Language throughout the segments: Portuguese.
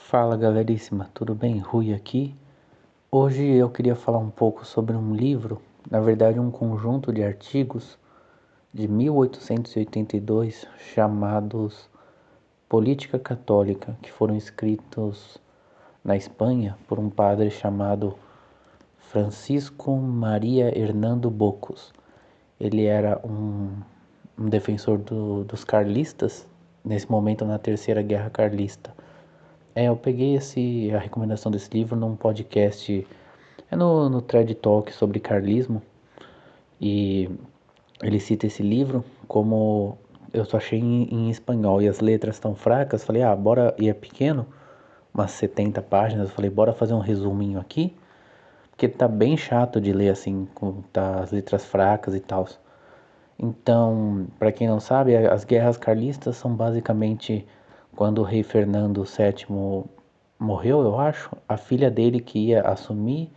Fala galeríssima, tudo bem? Rui aqui. Hoje eu queria falar um pouco sobre um livro, na verdade um conjunto de artigos de 1882 chamados Política Católica, que foram escritos na Espanha por um padre chamado Francisco Maria Hernando Bocos. Ele era um defensor dos carlistas, nesse momento na Terceira Guerra Carlista. Eu peguei a recomendação desse livro num podcast, no TED Talk sobre carlismo, e ele cita esse livro como eu só achei em espanhol e as letras tão fracas, falei, bora, e é pequeno, umas 70 páginas, eu falei, bora fazer um resuminho aqui, porque tá bem chato de ler assim, com tá, as letras fracas e tal. Então, para quem não sabe, as guerras carlistas são basicamente quando o rei Fernando VII morreu, eu acho, a filha dele que ia assumir,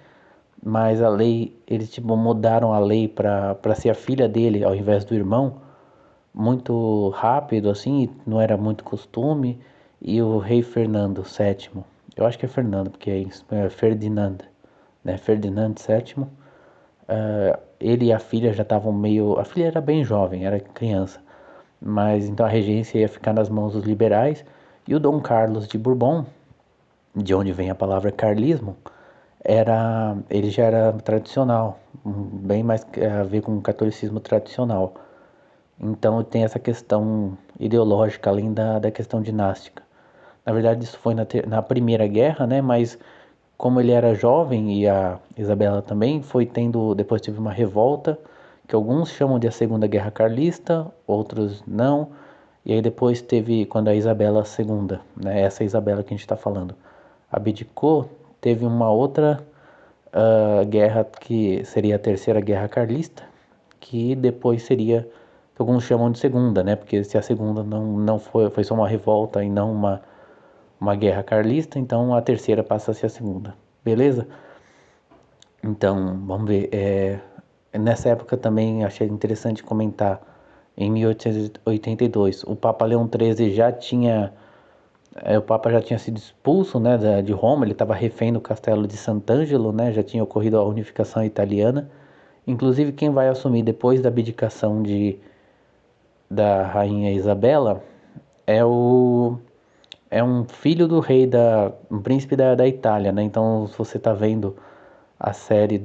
mas a lei, eles tipo mudaram a lei para ser a filha dele ao invés do irmão, muito rápido assim, não era muito costume, e o rei Fernando VII, eu acho que é Fernando, porque é Ferdinand, né? Ferdinand VII, ele e a filha já estavam meio. A filha era bem jovem, era criança, mas então a regência ia ficar nas mãos dos liberais, e o Dom Carlos de Bourbon, de onde vem a palavra carlismo, ele já era tradicional, bem mais a ver com o catolicismo tradicional. Então tem essa questão ideológica além da questão dinástica. Na verdade isso foi na Primeira Guerra, né? Mas como ele era jovem e a Isabela também, depois teve uma revolta que alguns chamam de a Segunda Guerra Carlista, outros não. E aí depois teve, quando a Isabela II, né, essa Isabela que a gente está falando, abdicou, teve uma outra guerra que seria a Terceira Guerra Carlista, que depois seria, que alguns chamam de Segunda, né, porque se a Segunda não foi só uma revolta e não uma guerra carlista, então a terceira passa a ser a segunda, beleza? Então, vamos ver. Nessa época também achei interessante comentar, em 1882, o Papa Leão XIII o Papa já tinha sido expulso, né, de Roma, ele estava refém no castelo de Sant'Angelo, né, já tinha ocorrido a unificação italiana. Inclusive, quem vai assumir depois da abdicação da rainha Isabela é o é um filho do rei um príncipe da Itália, né? Então, se você está vendo a série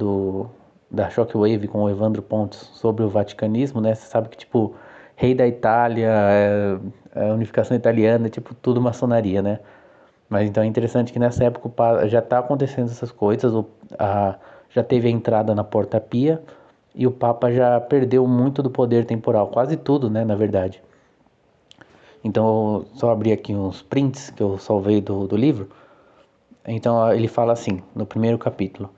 da Shockwave com o Evandro Pontes sobre o vaticanismo, né? Você sabe que, tipo, rei da Itália, a unificação italiana, tipo, tudo maçonaria, né? Mas então é interessante que nessa época já está acontecendo essas coisas, já teve a entrada na Porta Pia e o Papa já perdeu muito do poder temporal, quase tudo, né, na verdade. Então, eu só abri aqui uns prints que eu salvei do livro. Então, ele fala assim, no primeiro capítulo.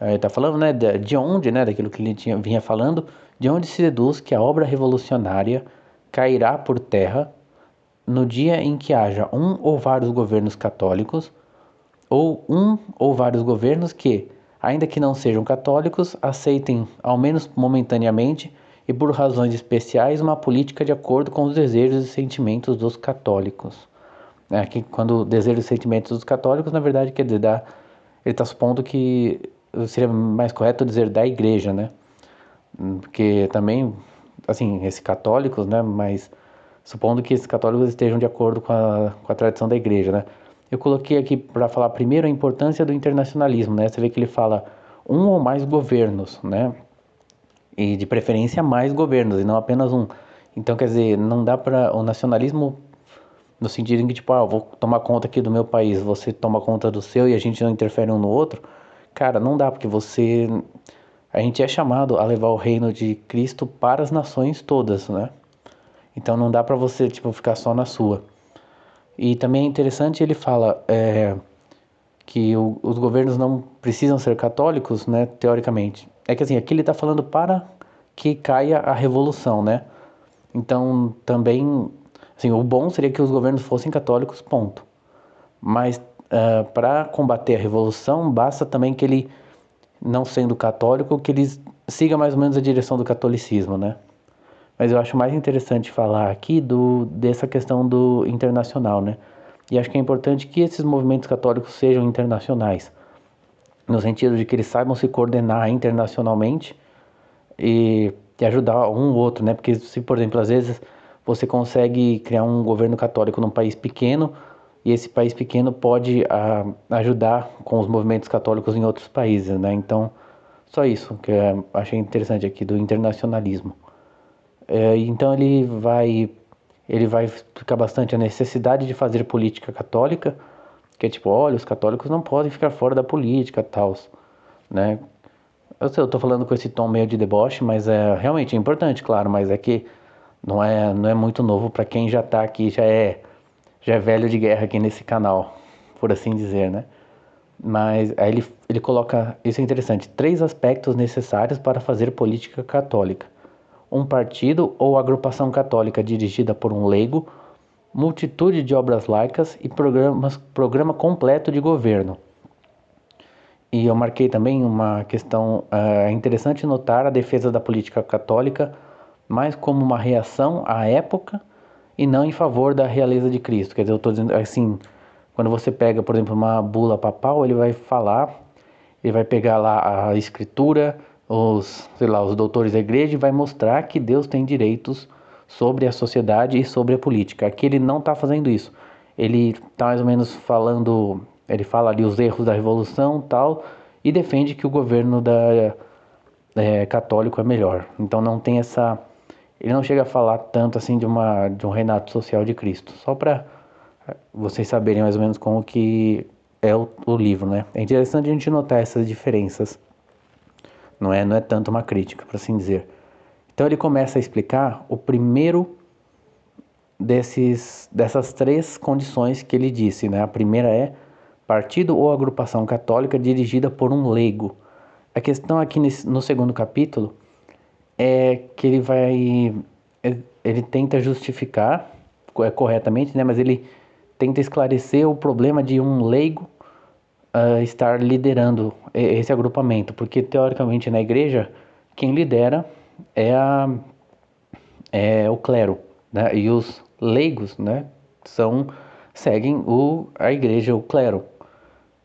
Ele está falando, né, de onde, né, daquilo que ele vinha falando, de onde se deduz que a obra revolucionária cairá por terra no dia em que haja um ou vários governos católicos, ou um ou vários governos que, ainda que não sejam católicos, aceitem, ao menos momentaneamente e por razões especiais, uma política de acordo com os desejos e sentimentos dos católicos. Que quando desejos e sentimentos dos católicos, na verdade, quer dizer, ele está supondo que seria mais correto dizer da igreja, né? Porque também, assim, esses católicos, né? Mas supondo que esses católicos estejam de acordo com a tradição da igreja, né? Eu coloquei aqui para falar primeiro a importância do internacionalismo, né? Você vê que ele fala um ou mais governos, né? E de preferência mais governos, e não apenas um. Então, quer dizer, não dá para o nacionalismo no sentido em que, tipo, vou tomar conta aqui do meu país, você toma conta do seu e a gente não interfere um no outro. Cara, não dá, porque a gente é chamado a levar o reino de Cristo para as nações todas, né? Então não dá para você, tipo, ficar só na sua. E também é interessante, ele fala que os governos não precisam ser católicos, né, teoricamente. É que assim, aqui ele está falando para que caia a revolução, né? Então também, assim, o bom seria que os governos fossem católicos, ponto. Mas para combater a revolução, basta também que ele, não sendo católico, que ele siga mais ou menos a direção do catolicismo, né? Mas eu acho mais interessante falar aqui dessa questão do internacional, né? E acho que é importante que esses movimentos católicos sejam internacionais, no sentido de que eles saibam se coordenar internacionalmente e ajudar um ou outro, né? Porque se, por exemplo, às vezes você consegue criar um governo católico num país pequeno e esse país pequeno pode ajudar com os movimentos católicos em outros países, né? Então, só isso que eu achei interessante aqui do internacionalismo. Então ele vai explicar bastante a necessidade de fazer política católica, que é tipo, olha, os católicos não podem ficar fora da política, tal, né? Eu sei, eu tô falando com esse tom meio de deboche, mas realmente é importante, claro, mas é que não é muito novo para quem já tá aqui, já é velho de guerra aqui nesse canal, por assim dizer, né? Mas aí ele coloca, isso é interessante, 3 aspectos necessários para fazer política católica: um partido ou agrupação católica dirigida por um leigo, multitude de obras laicas e programa completo de governo. E eu marquei também uma questão interessante notar a defesa da política católica mais como uma reação à época e não em favor da realeza de Cristo. Quer dizer, eu estou dizendo assim, quando você pega, por exemplo, uma bula papal, ele vai pegar lá a escritura, sei lá, os doutores da igreja e vai mostrar que Deus tem direitos sobre a sociedade e sobre a política. Aqui ele não está fazendo isso. Ele está mais ou menos falando, ele fala ali os erros da revolução e tal, e defende que o governo católico é melhor. Então não tem essa, ele não chega a falar tanto assim de um reinato social de Cristo. Só para vocês saberem mais ou menos como que é o livro, né? É interessante a gente notar essas diferenças. Não é tanto uma crítica, por assim dizer. Então ele começa a explicar o primeiro dessas 3 condições que ele disse, né? A primeira é partido ou agrupação católica dirigida por um leigo. A questão aqui no segundo capítulo é que ele tenta justificar corretamente, né? Mas ele tenta esclarecer o problema de um leigo estar liderando esse agrupamento, porque teoricamente na igreja quem lidera é, é o clero, né? E os leigos, né, seguem a igreja, o clero.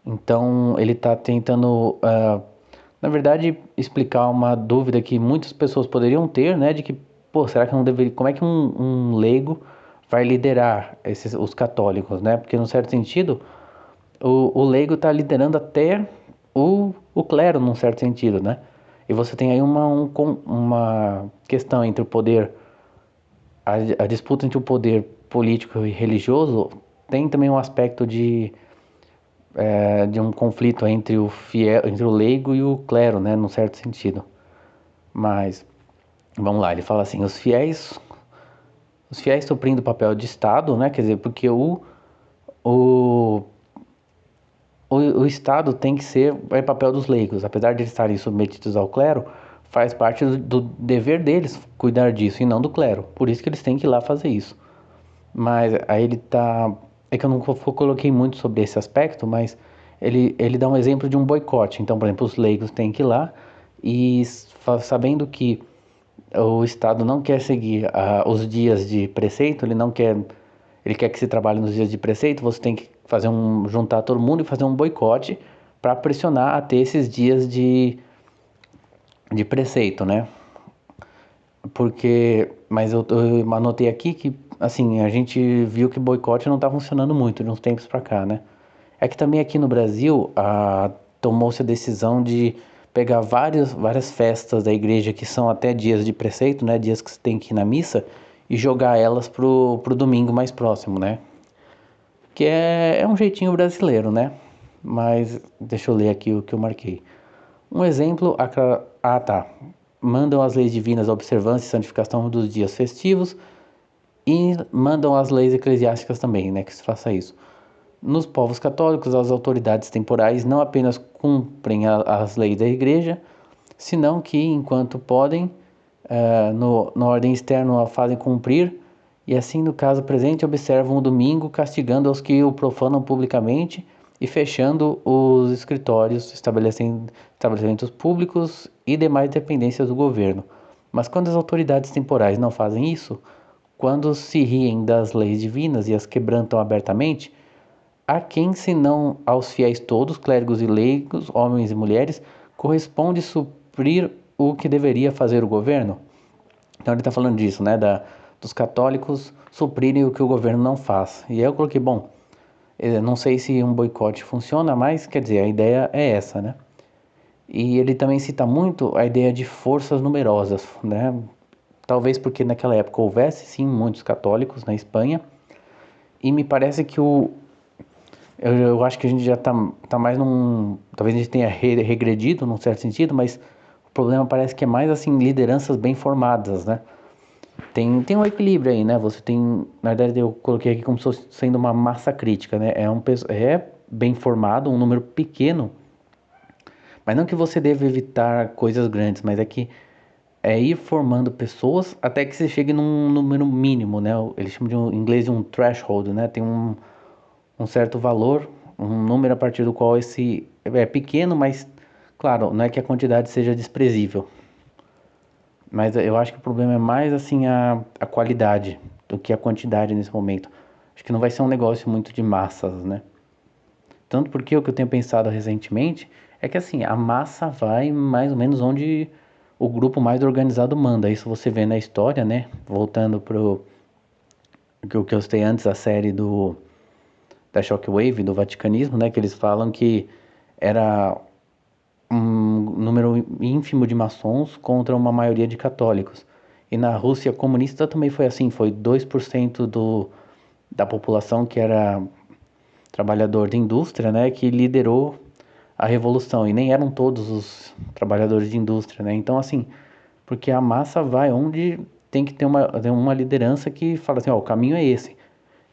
Então ele está tentando, na verdade, explicar uma dúvida que muitas pessoas poderiam ter, né, de que, pô, será que não deveria, como é que um leigo vai liderar os católicos, né? Porque, num certo sentido, o leigo está liderando até o clero, num certo sentido, né? E você tem aí uma questão entre o poder, a disputa entre o poder político e religioso, tem também um aspecto de um conflito entre o fiel, entre o leigo e o clero, né? Num certo sentido. Mas, vamos lá, ele fala assim, os fiéis suprindo o papel de Estado, né? Quer dizer, porque o, o Estado tem que ser papel dos leigos, apesar de eles estarem submetidos ao clero, faz parte do dever deles cuidar disso e não do clero. Por isso que eles têm que ir lá fazer isso. Mas aí ele tá. É que eu não coloquei muito sobre esse aspecto, mas ele dá um exemplo de um boicote. Então, por exemplo, os leigos têm que ir lá e sabendo que o Estado não quer seguir os dias de preceito, ele quer que se trabalhe nos dias de preceito, você tem que juntar todo mundo e fazer um boicote para pressionar a ter esses dias de preceito, né? Mas eu anotei aqui que, assim, a gente viu que boicote não está funcionando muito de uns tempos para cá, né? É que também aqui no Brasil tomou-se a decisão de pegar várias festas da igreja que são até dias de preceito, né? Dias que você tem que ir na missa e jogar elas pro domingo mais próximo, né? Que é um jeitinho brasileiro, né? Mas deixa eu ler aqui o que eu marquei. Um exemplo, tá. Mandam as leis divinas a observância e santificação dos dias festivos e mandam as leis eclesiásticas também, né? Que se faça isso. Nos povos católicos, as autoridades temporais não apenas cumprem as leis da igreja, senão que, enquanto podem, na ordem externa a fazem cumprir, e assim, no caso presente, observam o domingo, castigando aos que o profanam publicamente e fechando os escritórios, estabelecimentos públicos e demais dependências do governo. Mas quando as autoridades temporais não fazem isso, quando se riem das leis divinas e as quebrantam abertamente, a quem, senão aos fiéis todos, clérigos e leigos, homens e mulheres, corresponde suprir o que deveria fazer o governo? Então ele está falando disso, né, dos católicos suprirem o que o governo não faz. E aí eu coloquei, bom, não sei se um boicote funciona, mas quer dizer, a ideia é essa, né? E ele também cita muito a ideia de forças numerosas, né? Talvez porque naquela época houvesse sim muitos católicos na Espanha, e me parece que eu acho que a gente já tá mais num. Talvez a gente tenha regredido num certo sentido, mas o problema parece que é mais assim, lideranças bem formadas, né? Tem um equilíbrio aí, né? Você tem. Na verdade, eu coloquei aqui como se fosse sendo uma massa crítica, né? É bem formado, um número pequeno, mas não que você deva evitar coisas grandes, mas é que é ir formando pessoas até que você chegue num número mínimo, né? Eles chamam em inglês de um threshold, né? Tem um certo valor, um número a partir do qual esse é pequeno, mas claro, não é que a quantidade seja desprezível. Mas eu acho que o problema é mais assim a qualidade do que a quantidade nesse momento. Acho que não vai ser um negócio muito de massas, né? Tanto porque o que eu tenho pensado recentemente é que assim, a massa vai mais ou menos onde o grupo mais organizado manda. Isso você vê na história, né? Voltando pro que eu citei antes, a série da Shockwave, do Vaticanismo, né? Que eles falam que era um número ínfimo de maçons contra uma maioria de católicos. E na Rússia comunista também foi assim, foi 2% da população que era trabalhador de indústria, né, que liderou a revolução, e nem eram todos os trabalhadores de indústria, né? Então assim, porque a massa vai onde tem que ter uma liderança que fala assim, ó, o caminho é esse.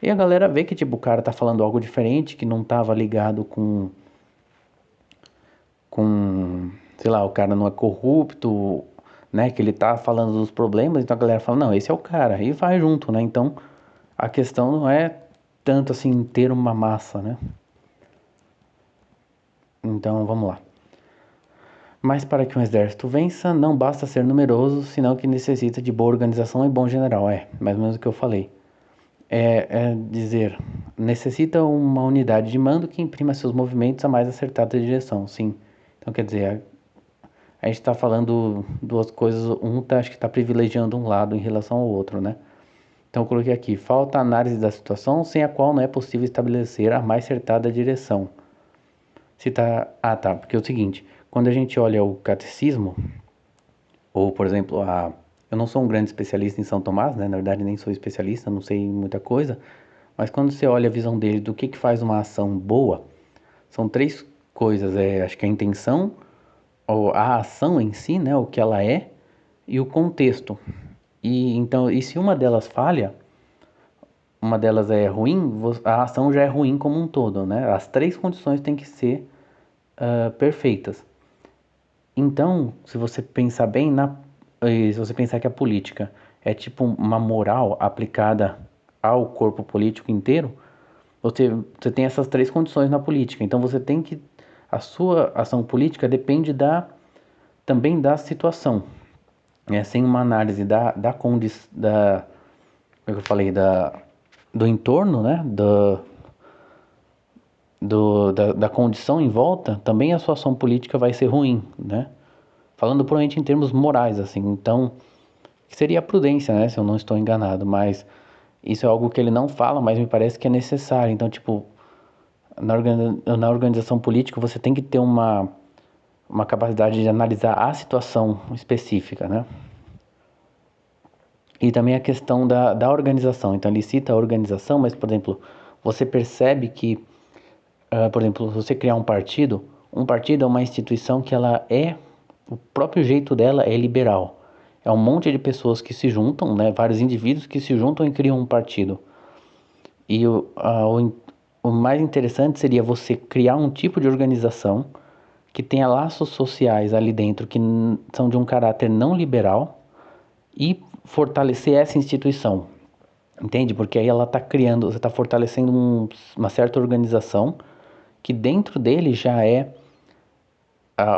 E a galera vê que tipo o cara tá falando algo diferente, que não tava ligado sei lá, o cara não é corrupto, né, que ele tá falando dos problemas, então a galera fala, não, esse é o cara, e vai junto, né? Então, a questão não é tanto assim ter uma massa, né? Então, vamos lá. Mas para que um exército vença, não basta ser numeroso, senão que necessita de boa organização e bom general. É, mais ou menos o que eu falei. É dizer, necessita uma unidade de mando que imprima seus movimentos a mais acertada direção, sim. Então, quer dizer, a gente está falando duas coisas, acho que está privilegiando um lado em relação ao outro, né? Então eu coloquei aqui, falta análise da situação sem a qual não é possível estabelecer a mais acertada direção. Se tá, tá, porque é o seguinte, quando a gente olha o catecismo, ou por exemplo, eu não sou um grande especialista em São Tomás, né? Na verdade nem sou especialista, não sei muita coisa, mas quando você olha a visão dele do que faz uma ação boa, são três coisas, acho que a intenção, ou a ação em si, né, o que ela é, e o contexto. E então, e se uma delas falha, uma delas é ruim, a ação já é ruim como um todo, né? As três condições têm que ser perfeitas. Então, se você pensar bem se você pensar que a política é tipo uma moral aplicada ao corpo político inteiro, você tem essas três condições na política. Então você tem que a sua ação política depende também da situação. Sem uma análise da condição, como é que eu falei, do entorno, né, da condição em volta, também a sua ação política vai ser ruim, né? Falando puramente em termos morais, assim, então, que seria a prudência, né, se eu não estou enganado, mas isso é algo que ele não fala, mas me parece que é necessário. Então, tipo, na organização política você tem que ter uma capacidade de analisar a situação específica, né? E também a questão da organização. Então, ele cita a organização, mas, por exemplo, você percebe que, por exemplo, se você criar um partido é uma instituição que o próprio jeito dela é liberal. É um monte de pessoas que se juntam, né, vários indivíduos que se juntam e criam um partido. E o mais interessante seria você criar um tipo de organização que tenha laços sociais ali dentro que são de um caráter não liberal e fortalecer essa instituição, entende? Porque aí ela está criando, você está fortalecendo uma certa organização que dentro dele já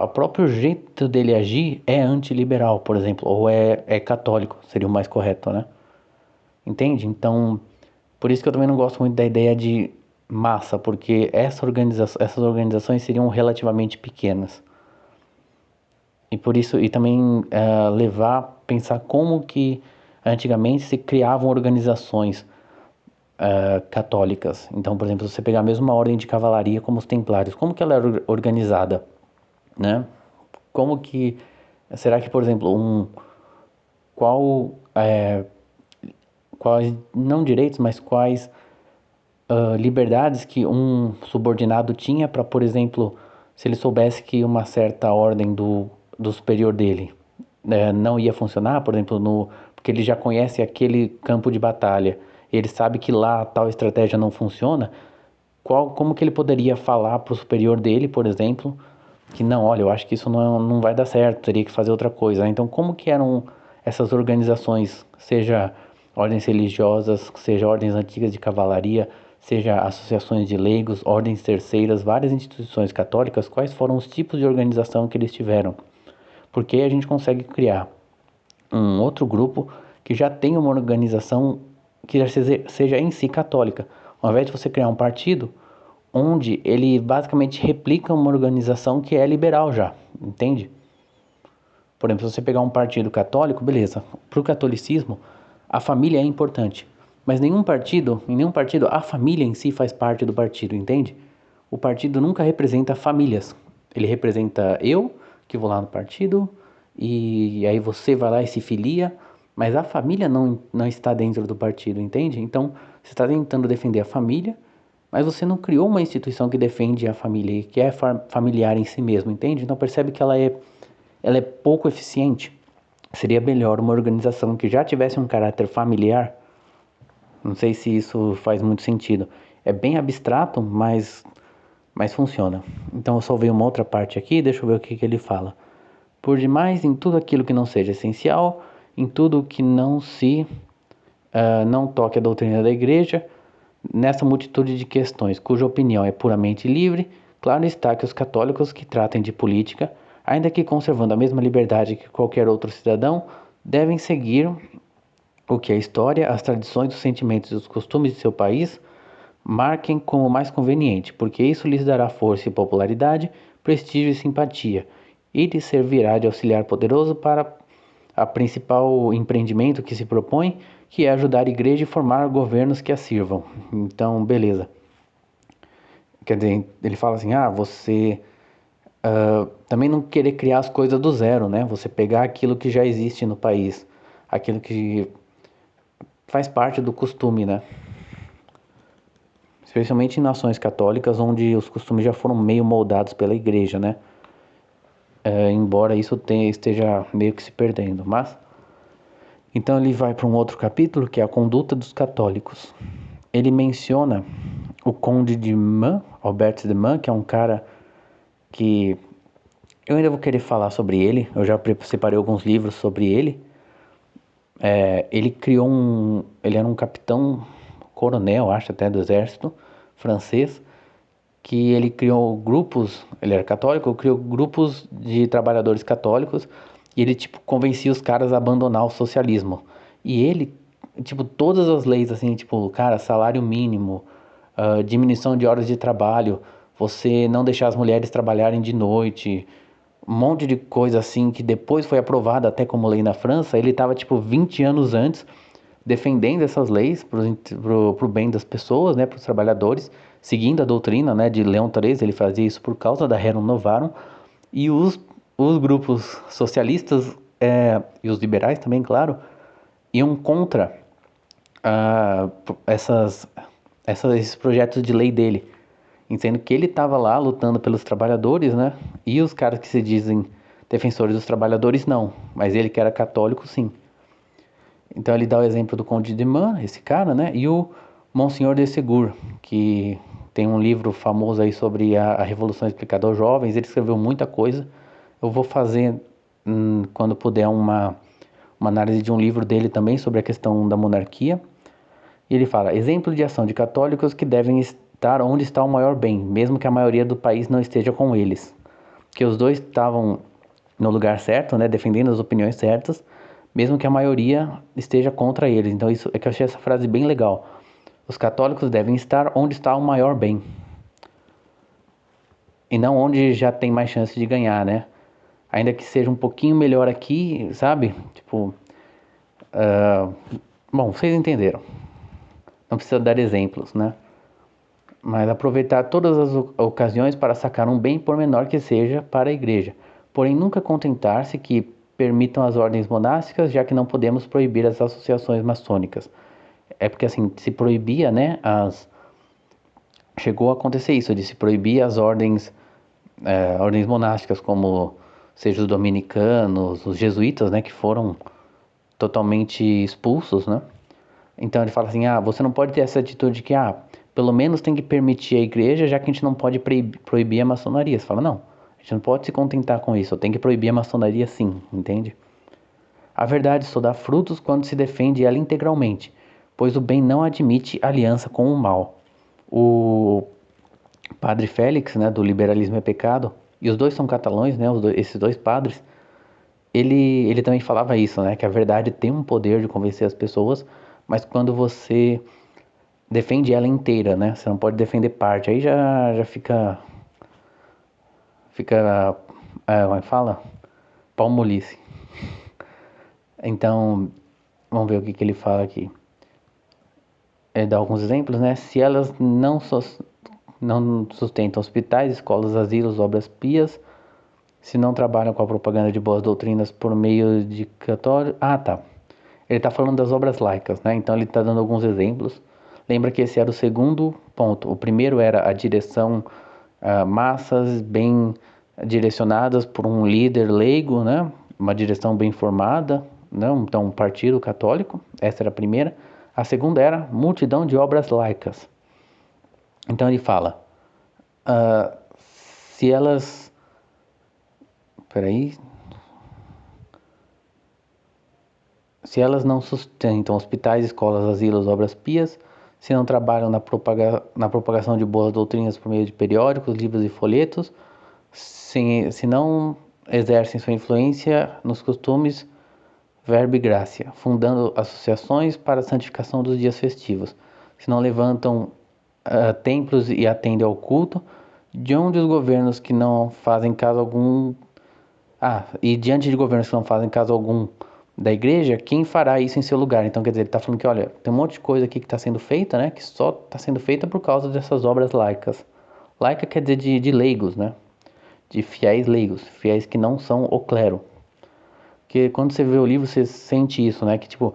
o próprio jeito dele agir é antiliberal, por exemplo, ou é católico, seria o mais correto, né? Entende? Então, por isso que eu também não gosto muito da ideia de massa, porque essas organizações seriam relativamente pequenas. E por isso, e também pensar como que antigamente se criavam organizações católicas. Então, por exemplo, se você pegar a mesma ordem de cavalaria como os templários, como que ela era organizada, né? Como que, será que, por exemplo, qual, quais, não direitos, mas quais liberdades que um subordinado tinha para, por exemplo, se ele soubesse que uma certa ordem do superior dele não ia funcionar, por exemplo, porque ele já conhece aquele campo de batalha, ele sabe que lá tal estratégia não funciona, como que ele poderia falar para o superior dele, por exemplo, que não, olha, eu acho que isso não vai dar certo, teria que fazer outra coisa. Então, como que eram essas organizações, seja ordens religiosas, seja ordens antigas de cavalaria, seja associações de leigos, ordens terceiras, várias instituições católicas, quais foram os tipos de organização que eles tiveram? Porque a gente consegue criar um outro grupo que já tem uma organização que já seja em si católica. Ao invés de você criar um partido, onde ele basicamente replica uma organização que é liberal já, entende? Por exemplo, se você pegar um partido católico, beleza, para o catolicismo, a família é importante, mas em nenhum partido, a família em si faz parte do partido, entende? O partido nunca representa famílias, ele representa eu, que vou lá no partido, e aí você vai lá e se filia, mas a família não está dentro do partido, entende? Então, você está tentando defender a família, mas você não criou uma instituição que defende a família, que é familiar em si mesmo, entende? Então percebe que ela é pouco eficiente. Seria melhor uma organização que já tivesse um caráter familiar. Não sei se isso faz muito sentido. É bem abstrato, mas funciona. Então eu salvei uma outra parte aqui, deixa eu ver o que ele fala. Por demais, em tudo aquilo que não seja essencial, em tudo que não toque a doutrina da igreja, nessa multitude de questões cuja opinião é puramente livre, claro está que os católicos que tratem de política, ainda que conservando a mesma liberdade que qualquer outro cidadão, devem seguir o que a história, as tradições, os sentimentos e os costumes de seu país marquem como mais conveniente, porque isso lhes dará força e popularidade, prestígio e simpatia, e lhes servirá de auxiliar poderoso para a principal empreendimento que se propõe, que é ajudar a igreja e formar governos que a sirvam. Então, beleza. Quer dizer, ele fala assim, você também não querer criar as coisas do zero, né? Você pegar aquilo que já existe no país, aquilo que faz parte do costume, né? Especialmente em nações católicas, onde os costumes já foram meio moldados pela igreja, né? Embora isso esteja meio que se perdendo, mas... Então ele vai para um outro capítulo, que é a conduta dos católicos. Ele menciona o Conde de Man, Albert de Man, que é um cara que eu ainda vou querer falar sobre ele. Eu já separei alguns livros sobre ele. Ele era um capitão coronel, acho até, do exército francês, que ele criou grupos, ele era católico, criou grupos de trabalhadores católicos e ele, tipo, convencia os caras a abandonar o socialismo. E ele, tipo, todas as leis, assim, tipo, cara, salário mínimo, diminuição de horas de trabalho, você não deixar as mulheres trabalharem de noite, um monte de coisa assim que depois foi aprovada até como lei na França, ele estava, tipo, 20 anos antes defendendo essas leis pro bem das pessoas, né, para os trabalhadores, seguindo a doutrina, né, de Leão XIII, ele fazia isso por causa da Rerum Novarum, e os grupos socialistas e os liberais também, claro, iam contra ah, esses projetos de lei dele, entendendo que ele estava lá lutando pelos trabalhadores, né, e os caras que se dizem defensores dos trabalhadores não, mas ele que era católico, sim. Então ele dá o exemplo do Conde de Man, esse cara, né? E o Monsenhor de Segur, que tem um livro famoso aí sobre a Revolução Explicada aos Jovens. Ele escreveu muita coisa. Eu vou fazer, quando puder, uma análise de um livro dele também sobre a questão da monarquia. E ele fala, exemplo de ação de católicos que devem estar onde está o maior bem, mesmo que a maioria do país não esteja com eles. Que os dois estavam no lugar certo, né, defendendo as opiniões certas, mesmo que a maioria esteja contra eles. Então isso é que eu achei essa frase bem legal. Os católicos devem estar onde está o maior bem, e não onde já tem mais chance de ganhar, né? Ainda que seja um pouquinho melhor aqui, sabe? Tipo, bom, vocês entenderam. Não precisa dar exemplos, né? Mas aproveitar todas as ocasiões para sacar um bem, por menor que seja, para a igreja. Porém, nunca contentar-se que permitam as ordens monásticas, já que não podemos proibir as associações maçônicas. É porque assim, se proibia, né? Chegou a acontecer isso, de se proibir as ordens monásticas, como seja os dominicanos, os jesuítas, né? Que foram totalmente expulsos, né? Então ele fala assim, você não pode ter essa atitude de que, pelo menos tem que permitir a igreja, já que a gente não pode proibir a maçonaria. Você fala, não, a gente não pode se contentar com isso, tem que proibir a maçonaria sim, entende? A verdade só dá frutos quando se defende ela integralmente, pois o bem não admite aliança com o mal. O padre Félix, né, do Liberalismo é Pecado, e os dois são catalães, né, esses dois padres, ele também falava isso, né, que a verdade tem um poder de convencer as pessoas, mas quando você defende ela inteira, né? Você não pode defender parte. Aí já como é que fala? Palmolice. Então, vamos ver o que ele fala aqui. Ele dá alguns exemplos, né? Se elas não sustentam hospitais, escolas, asilos, obras pias, se não trabalham com a propaganda de boas doutrinas por meio de católico... tá. Ele está falando das obras laicas, né? Então ele está dando alguns exemplos. Lembra que esse era o segundo ponto. O primeiro era a direção, massas bem direcionadas por um líder leigo, né? Uma direção bem formada, né? Então um partido católico. Essa era a primeira. A segunda era multidão de obras laicas. Então ele fala, se elas... Peraí... Se elas não sustentam hospitais, escolas, asilos, obras pias, se não trabalham na propagação de boas doutrinas por meio de periódicos, livros e folhetos, se não exercem sua influência nos costumes, verbo e graça, fundando associações para a santificação dos dias festivos, se não levantam templos e atendem ao culto, de onde os governos que não fazem caso algum e diante de governos que não fazem caso algum da igreja, quem fará isso em seu lugar? Então, quer dizer, ele está falando que, olha, tem um monte de coisa aqui que está sendo feita, né? Que só está sendo feita por causa dessas obras laicas. Laica quer dizer de leigos, né? De fiéis leigos, fiéis que não são o clero. Porque quando você vê o livro, você sente isso, né? Que, tipo,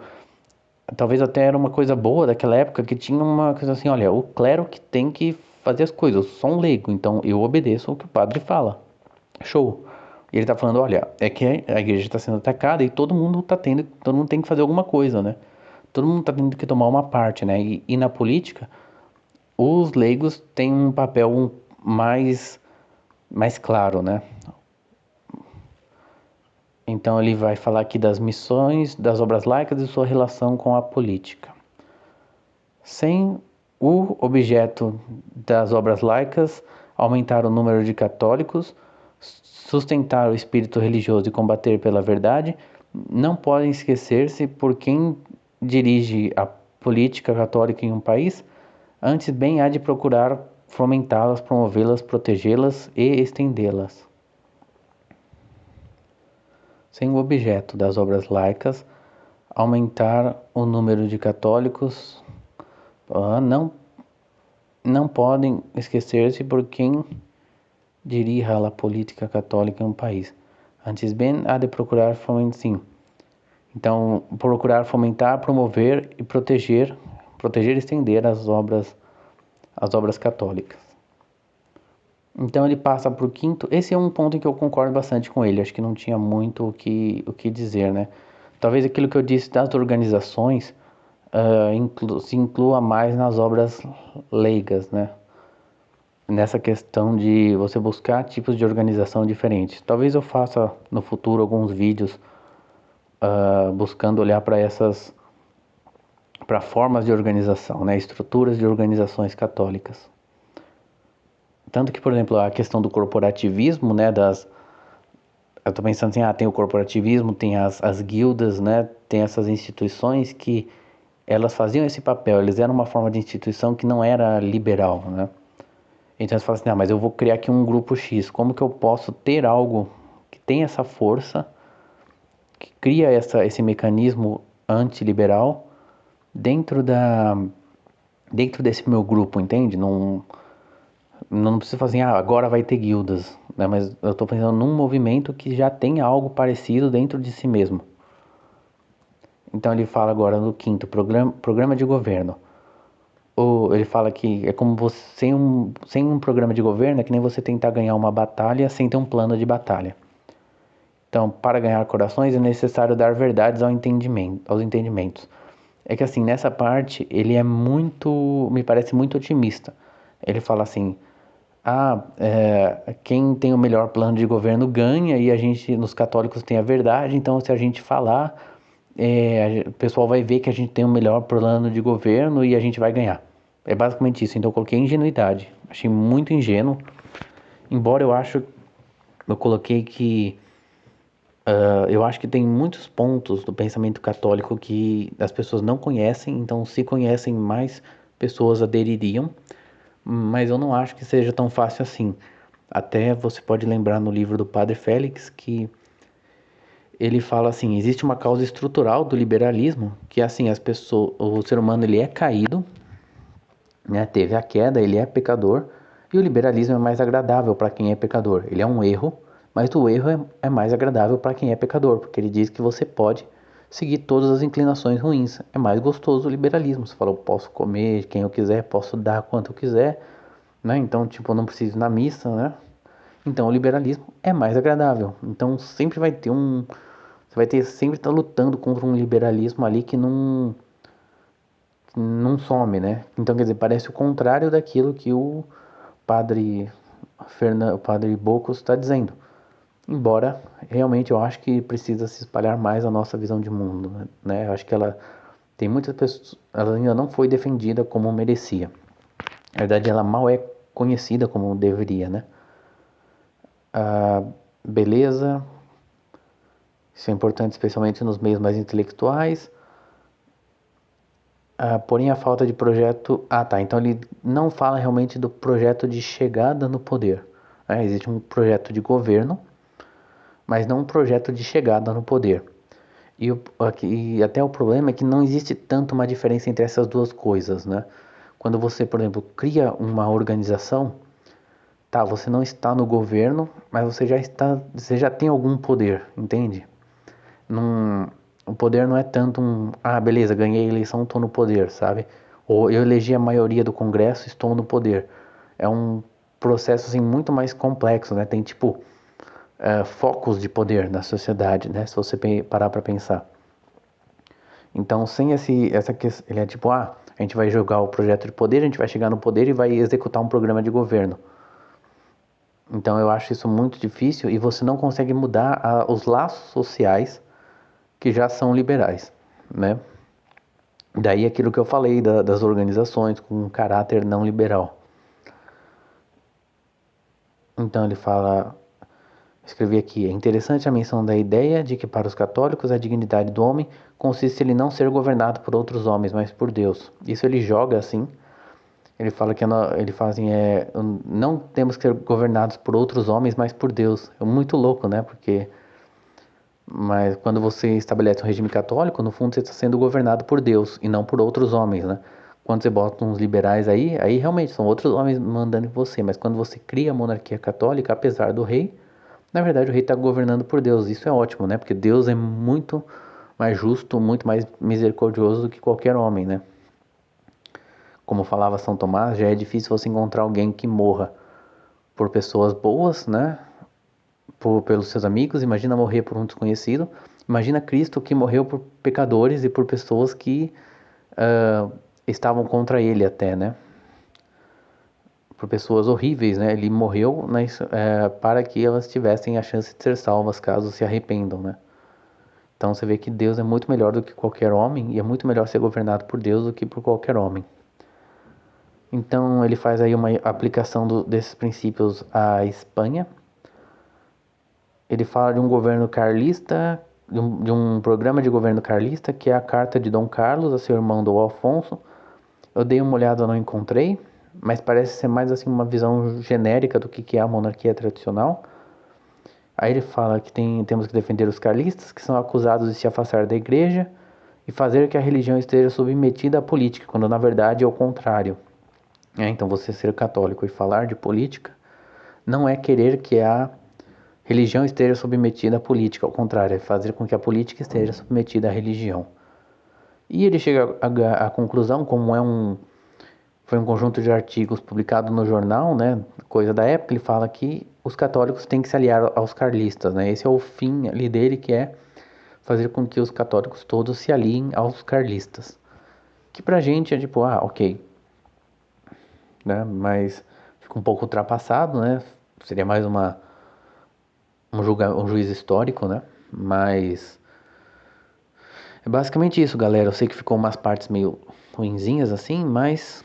talvez até era uma coisa boa daquela época, que tinha uma coisa assim, olha, o clero que tem que fazer as coisas, eu sou um leigo, então eu obedeço o que o padre fala. Show. E ele está falando, olha, é que a igreja está sendo atacada e todo mundo tem que fazer alguma coisa, né? Todo mundo está tendo que tomar uma parte, né? E na política, os leigos têm um papel mais claro, né? Então ele vai falar aqui das missões, das obras laicas e sua relação com a política. Sem o objeto das obras laicas aumentar o número de católicos, sustentar o espírito religioso e combater pela verdade, não podem esquecer-se por quem dirige a política católica em um país, antes bem há de procurar fomentá-las, promovê-las, protegê-las e estendê-las. Sem o objeto das obras laicas aumentar o número de católicos, não podem esquecer-se por quem dirija a política católica em um país. Antes bem há de procurar fomentar, sim. Então, procurar fomentar, promover e proteger e estender as obras católicas. Então ele passa para o quinto. Esse é um ponto em que eu concordo bastante com ele. Acho que não tinha muito o que dizer, né? Talvez aquilo que eu disse das organizações se inclua mais nas obras leigas, né? Nessa questão de você buscar tipos de organização diferentes. Talvez eu faça no futuro alguns vídeos buscando olhar para formas de organização, né? Estruturas de organizações católicas. Tanto que, por exemplo, a questão do corporativismo, né? Eu tô pensando assim, tem o corporativismo, tem as guildas, né? Tem essas instituições que elas faziam esse papel, eles eram uma forma de instituição que não era liberal, né? Então você fala assim, mas eu vou criar aqui um grupo X, como que eu posso ter algo que tem essa força, que cria esse mecanismo antiliberal dentro dentro desse meu grupo, entende? Não precisa fazer assim, agora vai ter guildas, né? Mas eu estou pensando num movimento que já tem algo parecido dentro de si mesmo. Então ele fala agora no quinto, programa de governo. Ou ele fala que é como você, sem um programa de governo, é que nem você tentar ganhar uma batalha sem ter um plano de batalha. Então, para ganhar corações é necessário dar verdades aos entendimentos. É que assim, nessa parte, ele é muito, me parece muito otimista. Ele fala assim, quem tem o melhor plano de governo ganha e a gente, nos católicos, tem a verdade, então se a gente falar, o pessoal vai ver que a gente tem o melhor plano de governo e a gente vai ganhar. É basicamente isso, então eu coloquei ingenuidade. Achei muito ingênuo, embora eu coloquei que eu acho que tem muitos pontos do pensamento católico que as pessoas não conhecem, então se conhecem mais pessoas adeririam, mas eu não acho que seja tão fácil assim. Até você pode lembrar no livro do Padre Félix que ele fala assim, existe uma causa estrutural do liberalismo, que é assim, as pessoas, o ser humano ele é caído, né? Teve a queda, ele é pecador, e o liberalismo é mais agradável para quem é pecador. Ele é um erro, mas o erro é mais agradável para quem é pecador, porque ele diz que você pode seguir todas as inclinações ruins. É mais gostoso o liberalismo. Você fala, eu posso comer quem eu quiser, posso dar quanto eu quiser, né? Então, tipo, eu não preciso ir na missa, né? Então, o liberalismo é mais agradável. Então, sempre vai ter você vai ter sempre estar lutando contra um liberalismo ali que não some, né? Então, quer dizer, parece o contrário daquilo que o padre o padre Bocos está dizendo. Embora realmente eu acho que precisa se espalhar mais a nossa visão de mundo, né? Eu acho que ela tem muitas pessoas, ela ainda não foi defendida como merecia. Na verdade, ela mal é conhecida como deveria, né? A beleza, isso é importante especialmente nos meios mais intelectuais. Porém, a falta de projeto. Tá. Então ele não fala realmente do projeto de chegada no poder. Existe um projeto de governo, mas não um projeto de chegada no poder. E até o problema é que não existe tanto uma diferença entre essas duas coisas, né? Quando você, por exemplo, cria uma organização, tá, você não está no governo, mas você já tem algum poder, entende? Não, o poder não é tanto beleza, ganhei a eleição, estou no poder, sabe? Ou eu elegi a maioria do Congresso, estou no poder. É um processo assim muito mais complexo, né? Tem tipo focos de poder na sociedade, né? Se você parar para pensar. Então, sem essa questão, ele é tipo, a gente vai jogar o projeto de poder, a gente vai chegar no poder e vai executar um programa de governo. Então, eu acho isso muito difícil e você não consegue mudar os laços sociais que já são liberais, né? Daí aquilo que eu falei das organizações com um caráter não liberal. Então ele fala, escrevi aqui, é interessante a menção da ideia de que para os católicos a dignidade do homem consiste em ele não ser governado por outros homens, mas por Deus. Isso ele joga assim. Ele fala que ele fala assim, não temos que ser governados por outros homens, mas por Deus. É muito louco, né? Mas quando você estabelece um regime católico, no fundo você está sendo governado por Deus e não por outros homens, né? Quando você bota uns liberais aí realmente são outros homens mandando em você. Mas quando você cria a monarquia católica, apesar do rei, na verdade o rei está governando por Deus. Isso é ótimo, né? Porque Deus é muito mais justo, muito mais misericordioso do que qualquer homem, né? Como falava São Tomás, já é difícil você encontrar alguém que morra por pessoas boas, né? Pelos seus amigos, imagina morrer por um desconhecido. Imagina Cristo que morreu por pecadores e por pessoas que estavam contra ele até, né? Por pessoas horríveis, né? Ele morreu para que elas tivessem a chance de ser salvas caso se arrependam, né? Então você vê que Deus é muito melhor do que qualquer homem e é muito melhor ser governado por Deus do que por qualquer homem. Então ele faz aí uma aplicação desses princípios à Espanha. Ele fala de um governo carlista de um programa de governo carlista, que é a Carta de Dom Carlos a seu irmão Dom Afonso. Eu dei uma olhada, não encontrei, mas parece ser mais assim uma visão genérica do que é a monarquia tradicional. Aí ele fala que temos que defender os carlistas, que são acusados de se afastar da igreja e fazer que a religião esteja submetida à política, quando na verdade é o contrário. Então você ser católico e falar de política não é querer que a religião esteja submetida à política, ao contrário, é fazer com que a política esteja submetida à religião. E ele chega à conclusão, como foi um conjunto de artigos publicado no jornal, né, coisa da época, ele fala que os católicos têm que se aliar aos carlistas, né, esse é o fim ali dele, que é fazer com que os católicos todos se aliem aos carlistas. Que pra gente é tipo, ok, né, mas fica um pouco ultrapassado, né, seria mais um juiz histórico, né, mas é basicamente isso, galera. Eu sei que ficou umas partes meio ruinzinhas assim, mas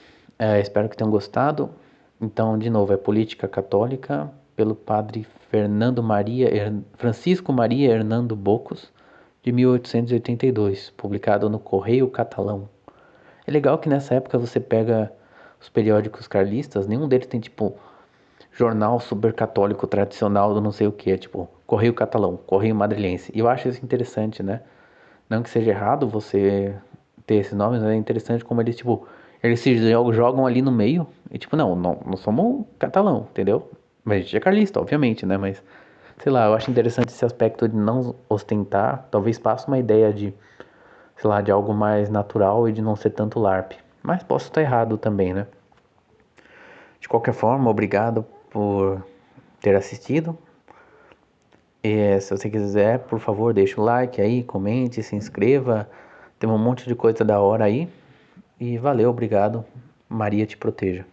espero que tenham gostado. Então, de novo, é Política Católica pelo padre Francisco Maria Hernando Bocos, de 1882, publicado no Correio Catalão. É legal que nessa época você pega os periódicos carlistas, nenhum deles tem tipo jornal super católico tradicional do não sei o que, é tipo Correio Catalão, Correio Madrilense. E eu acho isso interessante, né? Não que seja errado você ter esses nomes, mas é interessante como eles, tipo, eles se jogam ali no meio e, tipo, não somos catalão, entendeu? Mas a gente é carlista, obviamente, né? Mas, sei lá, eu acho interessante esse aspecto de não ostentar, talvez passe uma ideia de, sei lá, de algo mais natural e de não ser tanto LARP. Mas posso estar errado também, né? De qualquer forma, obrigado por ter assistido. E se você quiser, por favor, deixa o like aí, comente, se inscreva. Tem um monte de coisa da hora aí. E valeu, obrigado. Maria te proteja.